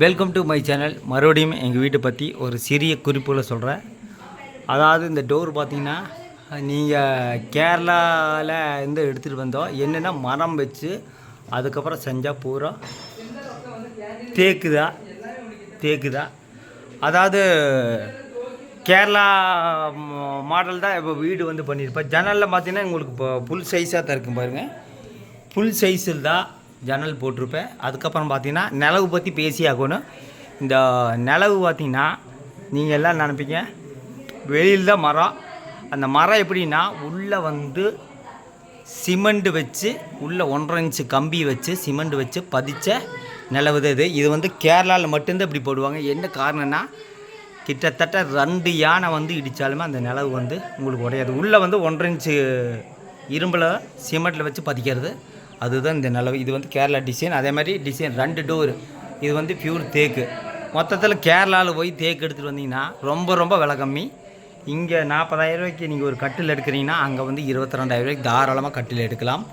Welcome to my channel. மறுபடியும் எங்கள் வீட்டை பற்றி ஒரு சிறிய குறிப்புகளை சொல்கிறேன். அதாவது இந்த டோர் பார்த்திங்கன்னா நீங்கள் கேரளாவில் இருந்து எடுத்துகிட்டு வந்தோம். என்னென்னா மரம் வச்சு அதுக்கப்புறம் செஞ்சால் பூரா தேக்குதா. அதாவது கேரளா மாடல் தான் இப்போ வீடு வந்து பண்ணியிருப்பேன். ஜன்னலில் பார்த்தீங்கன்னா உங்களுக்கு இப்போ ஃபுல் சைஸாக தான் இருக்கும் பாருங்கள். ஃபுல் சைஸில் தான் ஜன்னல் போட்டிருப்பேன். அதுக்கப்புறம் பார்த்தீங்கன்னா நிலவு பற்றி பேசி ஆகணும். இந்த நிலவு பார்த்திங்கன்னா நீங்கள் எல்லாம் நினைப்பீங்க வெளியில் தான் மரம். அந்த மரம் எப்படின்னா உள்ளே வந்து சிமெண்ட் வச்சு உள்ளே 1.5 இன்ச்சு கம்பி வச்சு சிமெண்ட் வச்சு பதிச்ச நிலவு தான் இது வந்து கேரளாவில் மட்டும்தான் இப்படி போடுவாங்க. என்ன காரணம்னா கிட்டத்தட்ட 2 யானை வந்து இடித்தாலுமே அந்த நிலவு வந்து உங்களுக்கு உடையாது. உள்ளே வந்து 1.5 இன்ச்சு இரும்பில் சிமெண்ட்டில் வச்சு பதிக்கிறது, அதுதான் இந்த நிலவு. இது வந்து கேரளா டிசைன். அதே மாதிரி டிசைன் 2 டோர். இது வந்து பியூர் தேக்கு. மொத்தத்தில் கேரளாவில் போய் தேக்கு எடுத்துகிட்டு வந்தீங்கன்னா ரொம்ப விலை கம்மி. இங்கே 40,000 ரூபாய்க்கு நீங்கள் ஒரு கட்டில் எடுக்கிறீங்கன்னா அங்கே வந்து 22,000 ரூபாய்க்கு தாராளமாக கட்டில் எடுக்கலாம்.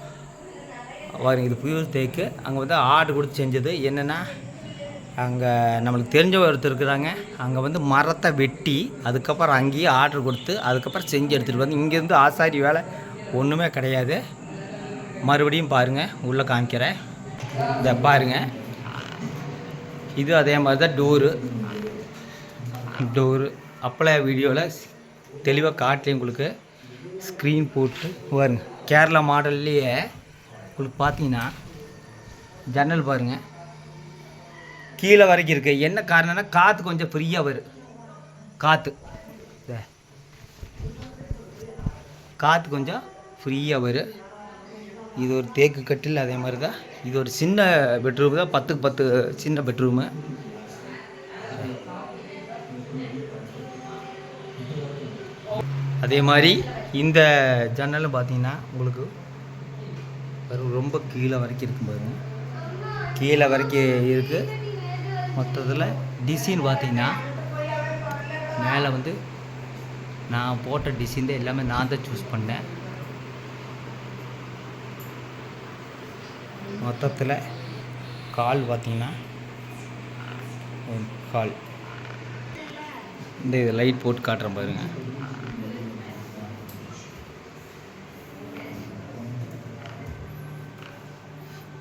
பாருங்க, இது பியூர் தேக்கு. அங்கே வந்து ஆர்டர் கொடுத்து செஞ்சது. என்னென்னா அங்கே நம்மளுக்கு தெரிஞ்ச ஒருத்தர் இருக்கிறாங்க. அங்கே வந்து மரத்தை வெட்டி அதுக்கப்புறம் அங்கேயே ஆர்டர் கொடுத்து அதுக்கப்புறம் செஞ்சு எடுத்துகிட்டு வந்து இங்கேருந்து ஆசாரி வேலை ஒன்றுமே கிடையாது. மறுபடியும் பாருங்கள், உள்ளே காமிக்கிறேன். இதை பாருங்கள், இது அதே மாதிரி தான் டோரு அப்பளை வீடியோவில் தெளிவாக காட்டலையும் உங்களுக்கு ஸ்க்ரீன் போட்டு பாருங்க. கேரளா மாடல்லையே உங்களுக்கு பார்த்தீங்கன்னா ஜன்னல் பாருங்கள் கீழே வரைக்கும் இருக்குது. என்ன காரணம்னா காற்று கொஞ்சம் ஃப்ரீயாக வரும். காற்று கொஞ்சம் ஃப்ரீயாக வரும். இது ஒரு தேக்கு கட்டில். அதே மாதிரி தான் இது ஒரு சின்ன பெட்ரூம் தான், 10க்கு 10 சின்ன பெட்ரூமு. அதே மாதிரி இந்த ஜன்னலும் பார்த்தீங்கன்னா உங்களுக்கு ரொம்ப கீழே வரைக்கும் இருக்கும் பாருங்க. கீழே வரைக்கும் இருக்குது. மொத்தத்தில் டிசைன் பார்த்தீங்கன்னா மேலே வந்து நான் போட்ட டிசைன் தான் எல்லாமே நான் தான் சூஸ் பண்ணேன். மொத்தத்தில் கால் பார்த்தீங்கன்னா கால் இந்த இது லைட் போட்டு காட்டுறேன் பாருங்கள்.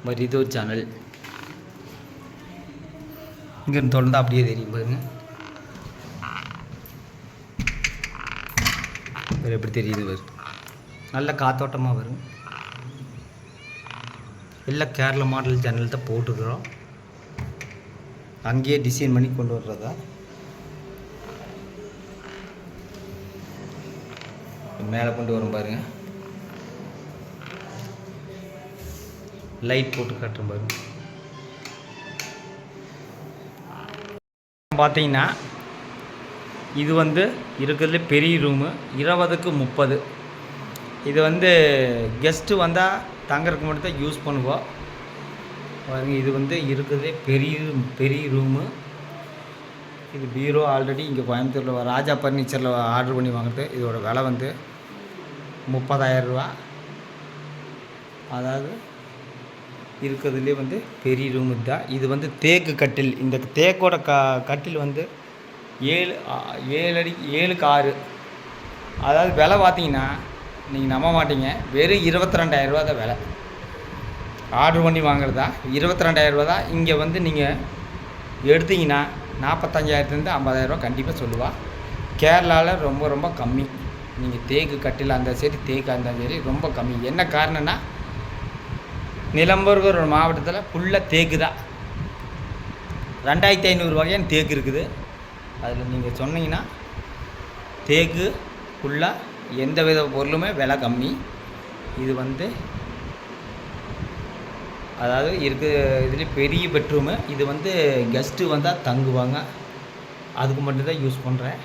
மாதிரி இது ஒரு சேனல் இங்கேருந்து தொடர்ந்து அப்படியே தெரியும் பாருங்கள். வேறு எப்படி தெரியுது வரும், நல்ல காத்தோட்டமாக வரும். எல்லாம் கேரளா மாடல் ஜன்னல் தான் போட்டுக்கிறோம். அங்கேயே டிசைன் பண்ணி கொண்டு வர்றதா. மேலே கொண்டு வரும் பாருங்கள். லைட் போட்டு காட்டுறோம் பாருங்க. பார்த்தீங்கன்னா இது வந்து இருக்கிறதுல பெரிய ரூமு, 20க்கு 30. இது வந்து கெஸ்ட்டு வந்தால் தங்கறதுக்கு மட்டும் தான் யூஸ் பண்ணுவோம் பாருங்க. இது வந்து இருக்கிறதே பெரிய ரூமு. இது பீரோ ஆல்ரெடி இங்கே கோயம்புத்தூரில் ராஜா ஃபர்னிச்சரில் ஆர்டர் பண்ணி வாங்குறது. இதோட விலை வந்து 30,000 ரூபா. அதாவது இருக்கிறதுலே வந்து பெரிய ரூமு தான். இது வந்து தேக்கு கட்டில். இந்த தேக்கோட கட்டில் வந்து 7 அடி 7க்கு 6. அதாவது விலை பார்த்தீங்கன்னா நீங்கள் நம்ப மாட்டீங்க, வெறும் 22,000 ரூபா தான் விலை. ஆர்டர் பண்ணி வாங்குறதா 22,000 ரூபா தான். இங்கே வந்து நீங்கள் எடுத்தீங்கன்னா 45,000லேருந்து 50,000 ரூபா கண்டிப்பாக சொல்லுவாள். கேரளாவில் ரொம்ப கம்மி. நீங்கள் தேக்கு கட்டில் அந்த சரி தேக்கு அந்த சரி ரொம்ப கம்மி. என்ன காரணம்னா நிலம்பூர் ஒரு மாவட்டத்தில் ஃபுல்லாக தேக்கு தான். 2,500 வகையான தேக்கு இருக்குது. அதில் நீங்கள் சொன்னீங்கன்னா தேக்கு ஃபுல்லாக எந்த வித பொருளுமே விலை கம்மி. இது வந்து அதாவது இதுலேயே பெரிய பெட்ரூமு. இது வந்து கெஸ்ட்டு வந்தால் தங்குவாங்க, அதுக்கு மட்டும்தான் யூஸ் பண்ணுறேன்.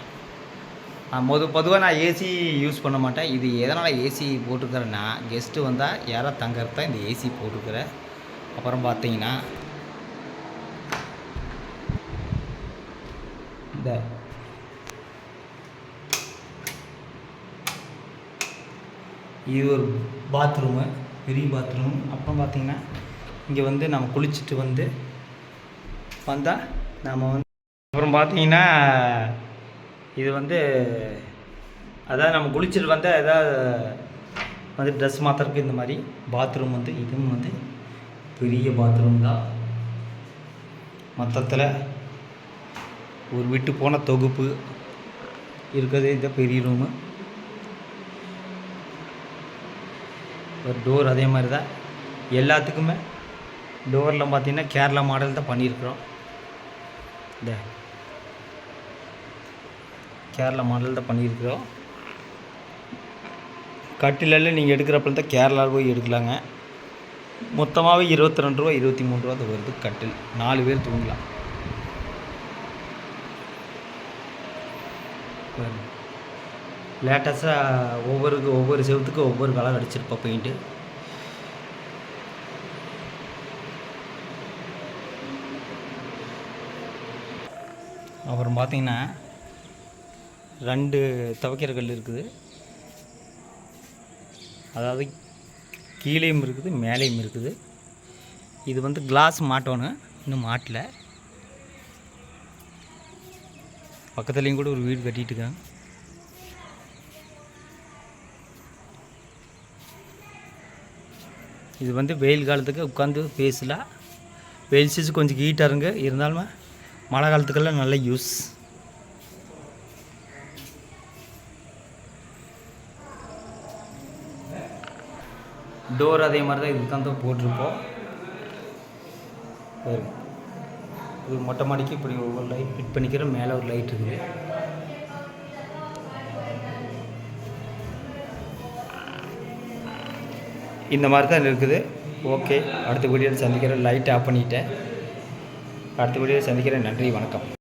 பொதுவாக நான் ஏசி யூஸ் பண்ண மாட்டேன். இது எதனால் ஏசி போட்டுக்கிறேன்னா கெஸ்ட்டு வந்தால் யாராவது தங்கிறது தான் இந்த ஏசி போட்டுக்கிறேன். அப்புறம் பார்த்தீங்கன்னா இந்த இது ஒரு பாத்ரூமு, பெரிய பாத்ரூம். அப்புறம் பார்த்திங்கன்னா இங்கே வந்து நம்ம குளிச்சுட்டு வந்தால் நம்ம வந்து அப்புறம் பார்த்தீங்கன்னா இது வந்து அதாவது நம்ம குளிச்சுட்டு வந்தால் எதாவது வந்து ட்ரெஸ் மாற்றுறதுக்கு இந்த மாதிரி பாத்ரூம் வந்து இதுவும் வந்து பெரிய பாத்ரூம் தான். மொத்தத்தில் ஒரு விட்டு போன தொகுப்பு இருக்கிறது இந்த பெரிய ரூமு. ஒரு டோர் அதே மாதிரி தான் எல்லாத்துக்குமே. டோரில் பார்த்திங்கன்னா கேரளா மாடல் தான் பண்ணியிருக்கிறோம். இந்த கேரளா மாடல் தான் பண்ணியிருக்கிறோம். கட்டிலெல்லாம் நீங்கள் எடுக்கிறப்பல தான் கேரளாவில் போய் எடுக்கலாங்க. மொத்தமாகவே 22 ரூபா 23 ரூபா தான் வருது கட்டில். 4 பேர் தூங்கலாம். லேட்டஸ்ட்டாக ஒவ்வொரு செவத்துக்கும் ஒவ்வொரு கலர் அடிச்சிருப்போம் பெயிண்ட்டு. அப்புறம் பார்த்திங்கன்னா 2 துவைக்கிற கல் இருக்குது. அதாவது கீழேயும் இருக்குது மேலேயும் இருக்குது. இது வந்து கிளாஸ் மாட்டணும், இன்னும் மாட்டல. பக்கத்துலேயும் கூட ஒரு வீடு கட்டிகிட்டு இருக்காங்க. இது வந்து வெயில் காலத்துக்கு உட்காந்து பேசலாம். வெயில் சீசன் கொஞ்சம் ஹீட்டாக இருங்க, இருந்தாலும் மழை காலத்துக்கெல்லாம் நல்ல யூஸ். டோர் அதே மாதிரி தான் இதுக்கு தான் போட்டிருப்போம். இது மொட்டை மாடிக்கு இப்படி ஒவ்வொரு லைட் ஃபிட் பண்ணிக்கிற. மேலே ஒரு லைட் இருக்குது. இந்த மாதிரி தான் இருக்குது. ஓகே, அடுத்த வீடியோவில் சந்திக்கிறேன். லைட் ஆஃப் பண்ணிட்டேன். அடுத்த வீடியோவில் சந்திக்கிறேன். நன்றி, வணக்கம்.